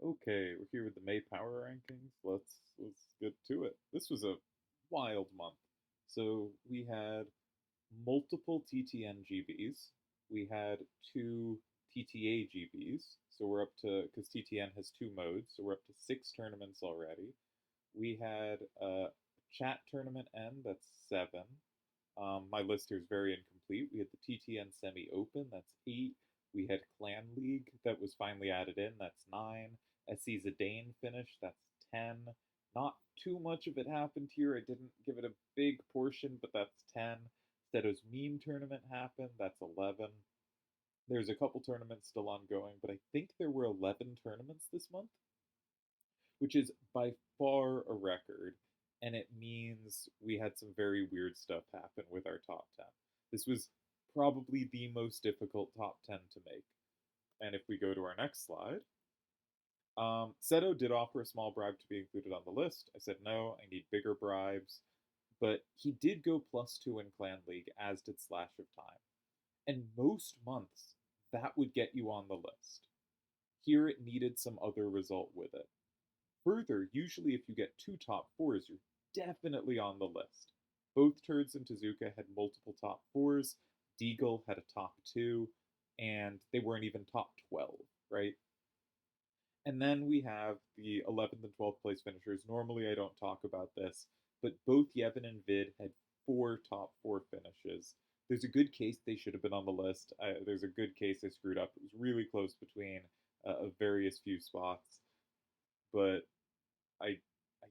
Okay, we're here with the May Power Rankings. Let's get to it. This was a wild month. So we had multiple TTN GBs. We had two TTA GBs. So we're up to because TTN has two modes, so we're up to six tournaments already. We had a chat tournament end. That's seven. My list here is very incomplete. We had the TTN Semi Open, that's eight. We had Clan League that was finally added in, that's nine. SC Zidane finish, that's 10. Not too much of it happened here. I didn't give it a big portion, but that's 10. Steto's Meme Tournament happened, that's 11. There's a couple tournaments still ongoing, but I think there were 11 tournaments this month, which is by far a record. And it means we had some very weird stuff happen with our top 10. This was probably the most difficult top 10 to make. And if we go to our next slide, Seto did offer a small bribe to be included on the list. I said no, I need bigger bribes. But he did go +2 in Clan League, as did Slash of Time. And most months, that would get you on the list. Here it needed some other result with it. Further, usually if you get two top fours, you're definitely on the list. Both Turds and Tezuka had multiple top fours. Deagle had a top two, and they weren't even top 12, right? And then we have the 11th and 12th place finishers. Normally I don't talk about this, but both Yevon and Vid had four top four finishes. There's a good case they should have been on the list. There's a good case they screwed up. It was really close between a various few spots, but I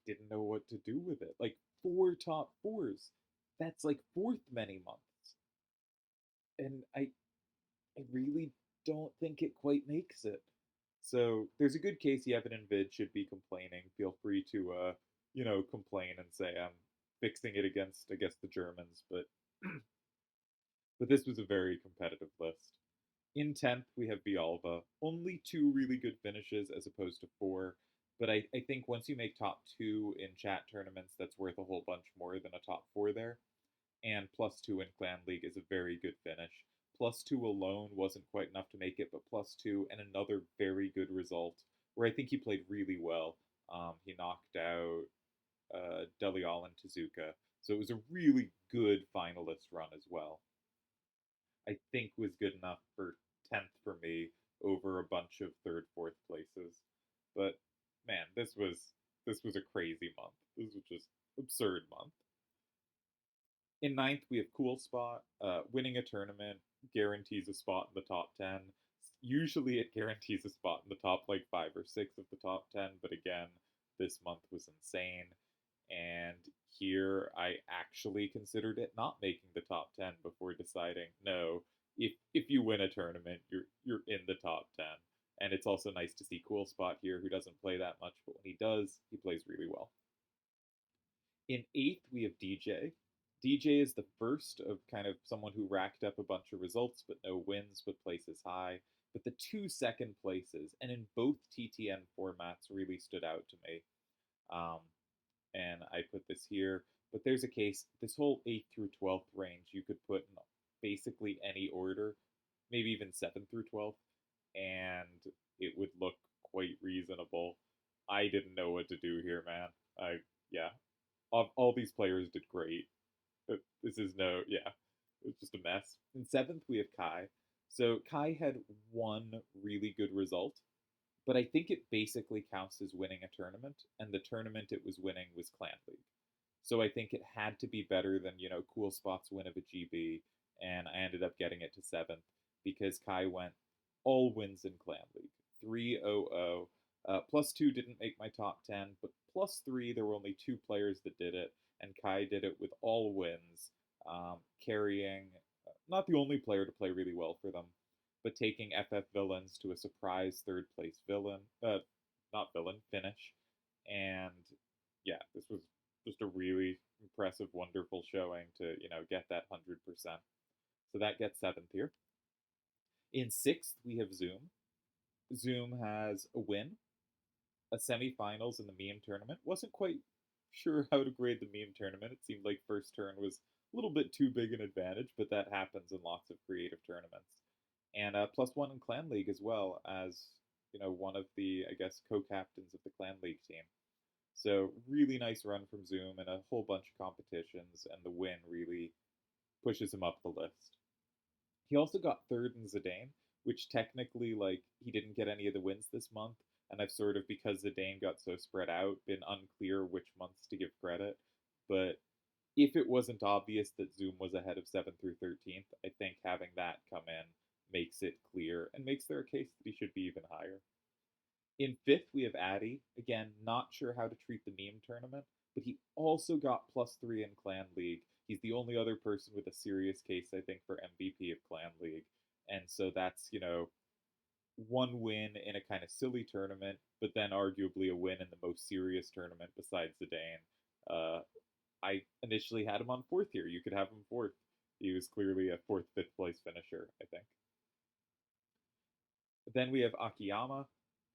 didn't know what to do with it. Like four top fours. That's like fourth many months. And I really don't think it quite makes it. So there's a good case Yevon and Vid should be complaining. Feel free to complain and say I'm fixing it against I guess the Germans, but but this was a very competitive list. In 10th, we have Bialva. Only two really good finishes as opposed to four. But I think once you make top two in chat tournaments, that's worth a whole bunch more than a top four there. And +2 in Clan League is a very good finish. +2 alone wasn't quite enough to make it, but +2 and another very good result where I think he played really well. He knocked out Delial and Tezuka. So it was a really good finalist run as well. I think was good enough for 10th for me over a bunch of third, fourth places. But man, this was a crazy month. This was just absurd month. In ninth, we have Cool Spot. Winning a tournament guarantees a spot in the top 10. Usually it guarantees a spot in the top like 5 or 6 of the top 10, but again, this month was insane. And here I actually considered it not making the top 10 before deciding no, if you win a tournament, you're in the top 10. And it's also nice to see Cool Spot here, who doesn't play that much, but when he does, he plays really well. In eighth, we have DJ. DJ is the first of kind of someone who racked up a bunch of results, but no wins, but places high. But the two second places, and in both TTN formats, really stood out to me. Um, and I put this here. But there's a case, this whole 8th through 12th range, you could put in basically any order, maybe even 7th through 12th, and it would look quite reasonable. I didn't know what to do here, man. Yeah, all these players did great. This is no, yeah, it's just a mess. In 7th, we have Kai. So Kai had one really good result, but I think it basically counts as winning a tournament, and the tournament it was winning was Clan League. So I think it had to be better than, Cool Spot's win of a GB, and I ended up getting it to 7th because Kai went all wins in Clan League. 3-0-0. +2 didn't make my top 10, but +3, there were only two players that did it, and Kai did it with all wins, carrying not the only player to play really well for them, but taking FF Villains to a surprise third place not villain, finish. And yeah, this was just a really impressive, wonderful showing to, get that 100%. So that gets 7th here. In 6th, we have Zoom. Zoom has a win, a semifinals in the meme tournament. Wasn't quite sure how to grade the meme tournament. It seemed like first turn was a little bit too big an advantage, but that happens in lots of creative tournaments. And +1 in Clan League as well as one of the, I guess, co-captains of the Clan League team. So really nice run from Zoom and a whole bunch of competitions, and the win really pushes him up the list. He also got third in Zidane, which technically, like, he didn't get any of the wins this month, and I've sort of, because Zidane got so spread out, been unclear which months to give credit. But if it wasn't obvious that Zoom was ahead of 7th through 13th, I think having that come in makes it clear and makes there a case that he should be even higher. In fifth, we have Addy. Again, not sure how to treat the meme tournament, but he also got +3 in Clan League. He's the only other person with a serious case, I think, for MVP of Clan League. And so that's, one win in a kind of silly tournament, but then arguably a win in the most serious tournament besides Zidane. Uh, I initially had him on fourth here. You could have him fourth. He was clearly a fourth, fifth place finisher, I think. Then we have Akiyama,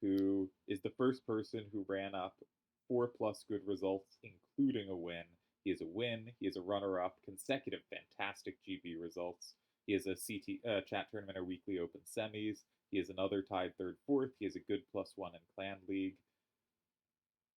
who is the first person who ran up 4+ good results, including a win. He has a win, he has a runner up, consecutive fantastic GB results. He has a chat tournament or weekly open semis. He has another tied third, fourth. He has a good +1 in Clan League.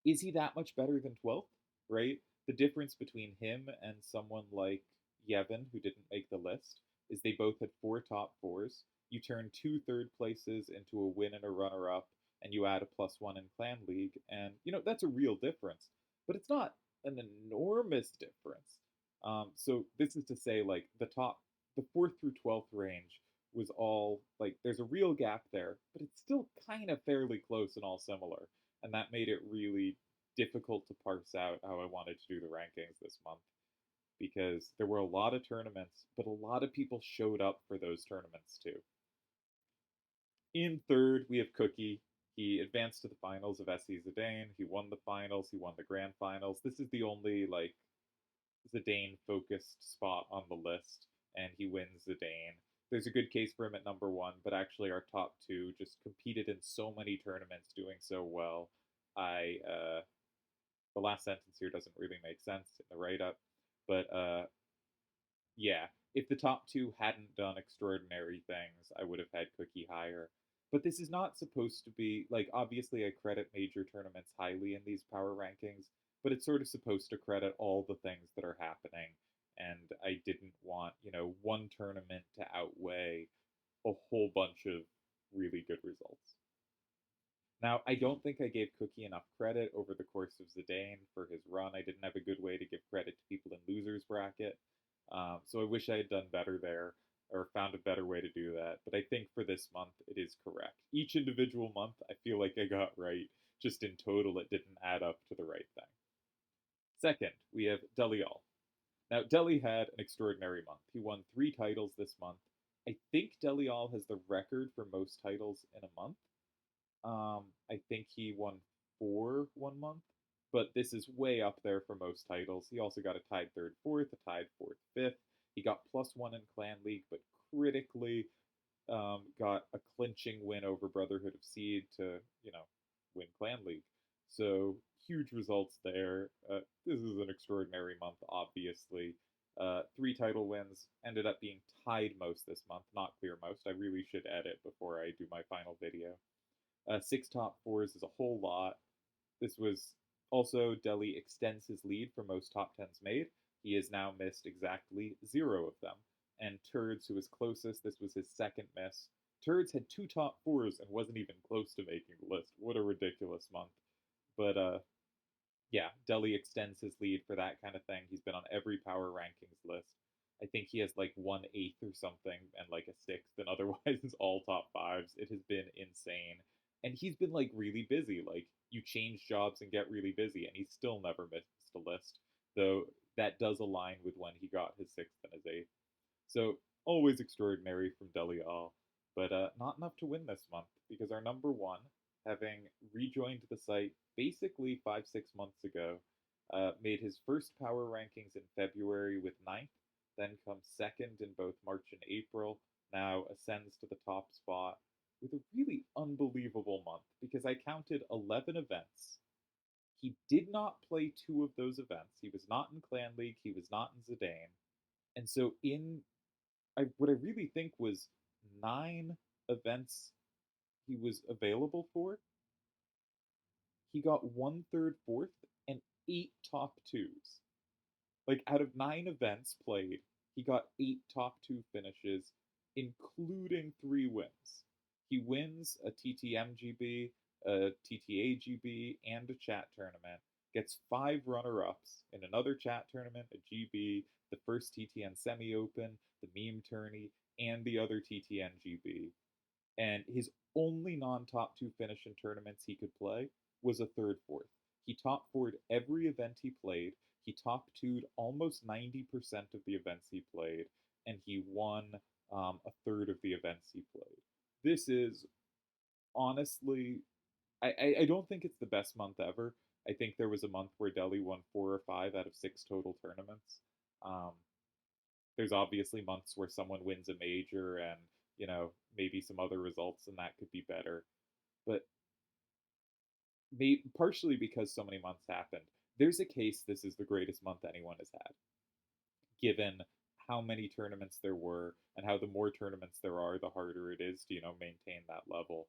Is he that much better than 12th? Right? The difference between him and someone like Yevon, who didn't make the list, is they both had 4 top 4s. You turn 2 third places into a win and a runner up, and you add a +1 in Clan League, and that's a real difference. But it's not an enormous difference. So this is to say, like the 4th through 12th range was all like there's a real gap there, but it's still kind of fairly close and all similar, and that made it really difficult to parse out how I wanted to do the rankings this month because there were a lot of tournaments, but a lot of people showed up for those tournaments too. In third, we have Cookie. He advanced to the finals of SE Zidane. He won the finals. He won the grand finals. This is the only like Zidane focused spot on the list, and he wins Zidane. There's a good case for him at number one, but actually our top two just competed in so many tournaments, doing so well. The last sentence here doesn't really make sense in the write up, but yeah, if the top two hadn't done extraordinary things, I would have had Cookie higher. But this is not supposed to be like obviously I credit major tournaments highly in these power rankings, but it's sort of supposed to credit all the things that are happening. And I didn't want, one tournament to outweigh a whole bunch of really good results. Now, I don't think I gave Cookie enough credit over the course of Zidane for his run. I didn't have a good way to give credit to people in losers bracket, so I wish I had done better there or found a better way to do that. But I think for this month, it is correct. Each individual month, I feel like I got right. Just in total, it didn't add up to the right thing. Second, we have Delial. Now, Deli had an extraordinary month. He won 3 titles this month. I think Delial has the record for most titles in a month. I think he won 4 1 month, but this is way up there for most titles. He also got a tied third, fourth, a tied fourth, fifth. He got +1 in Clan League, but critically got a clinching win over Brotherhood of Seed to, win Clan League. So huge results there. This is an extraordinary month, obviously. 3 title wins ended up being tied most this month, not clear most. I really should edit before I do my final video. 6 top 4s is a whole lot. This was also Delhi extends his lead for most top 10s made. He has now missed exactly 0 of them. And Turds, who was closest, this was his second miss. Turds had 2 top 4s and wasn't even close to making the list. What a ridiculous month. But yeah, Delhi extends his lead for that kind of thing. He's been on every power rankings list. I think he has like 1/8 or something and like a sixth, and otherwise it's all top 5s. It has been insane. And he's been like really busy. Like you change jobs and get really busy, and he's still never missed a list. Though that does align with when he got his sixth and his eighth. So always extraordinary from Deli All, but not enough to win this month because our number one, having rejoined the site basically 5 6 months ago, made his first power rankings in February with ninth, then comes second in both March and April, now ascends to the top spot with a really unbelievable month because I counted 11 events. He did not play 2 of those events. He was not in Clan League, he was not in Zidane. And so what I really think was 9 events he was available for, he got one third, fourth, and eight top twos. Like out of 9 events played, he got 8 top 2 finishes, including 3 wins. He wins a TTMGB, a TTAGB, and a chat tournament. Gets 5 runner-ups in another chat tournament, a GB, the first TTN semi-open, the meme tourney, and the other TTN GB. And his only non-top 2 finish in tournaments he could play was a third, fourth. He top four'd every event he played. He top two'd almost 90% of the events he played, and he won a third of the events he played. This is honestly, I don't think it's the best month ever. I think there was a month where Delhi won 4 or 5 out of 6 total tournaments. Um, there's obviously months where someone wins a major and, maybe some other results and that could be better. But partially because so many months happened, there's a case this is the greatest month anyone has had, given how many tournaments there were and how the more tournaments there are, the harder it is to, maintain that level.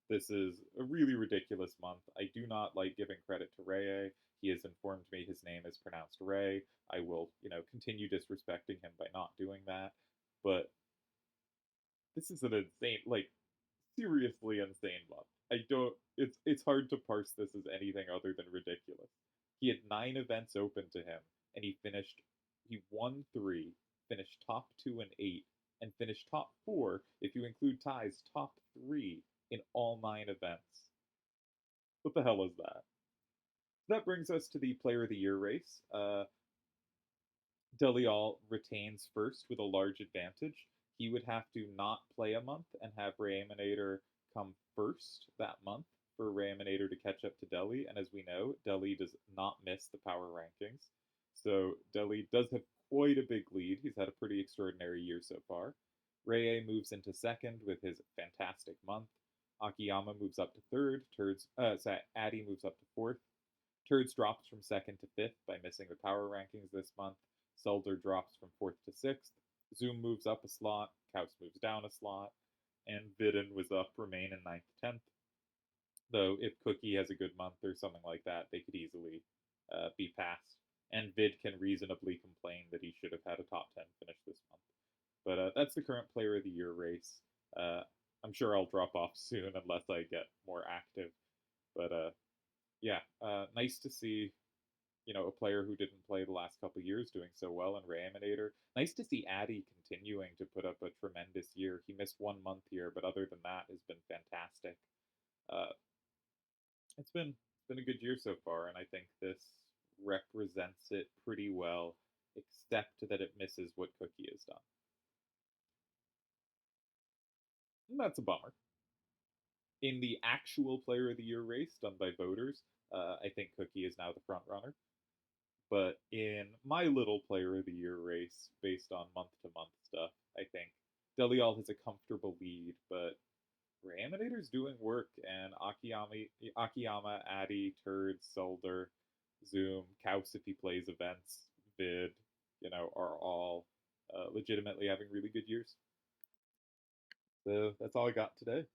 This is a really ridiculous month. I do not like giving credit to Ray. He has informed me his name is pronounced Ray. I will, continue disrespecting him by not doing that. But this is an insane, like, seriously insane month. I don't. It's hard to parse this as anything other than ridiculous. He had 9 events open to him, and he finished. He won 3, finished top 2 and 8, and finished top 4 if you include ties. Top 3 in all 9 events. What the hell is that? That brings us to the Player of the Year race. Delial retains first with a large advantage. He would have to not play a month and have Rayaminator come first that month for Rayaminator to catch up to Delhi. And as we know, Delhi does not miss the power rankings. So Delhi does have quite a big lead. He's had a pretty extraordinary year so far. Ray moves into second with his fantastic month. Akiyama moves up to third. Addy moves up to fourth. Turds drops from second to fifth by missing the power rankings this month. Solder drops from fourth to sixth. Zoom moves up a slot. Kaus moves down a slot. And Vidin was up, remain in ninth, 10th. Though if Cookie has a good month or something like that, they could easily be passed. And Vid can reasonably complain that he should have had a top 10 finish this month. But that's the current Player of the Year race. I'm sure I'll drop off soon unless I get more active. But yeah, nice to see a player who didn't play the last couple of years doing so well in Rayaminator. Nice to see Addy continuing to put up a tremendous year. He missed 1 month here, but other than that, has been fantastic. Uh, it's been a good year so far, and I think this represents it pretty well, except that it misses what Cookie has done. And that's a bummer. In the actual Player of the Year race done by voters, I think Cookie is now the front runner. But in my little Player of the Year race, based on month to month stuff, I think Delial has a comfortable lead, but Rayaminator's doing work, and Akiyama, Addy, Turd, Solder, Zoom, Kaus if he plays events, Vid, are all legitimately having really good years. So that's all I got today.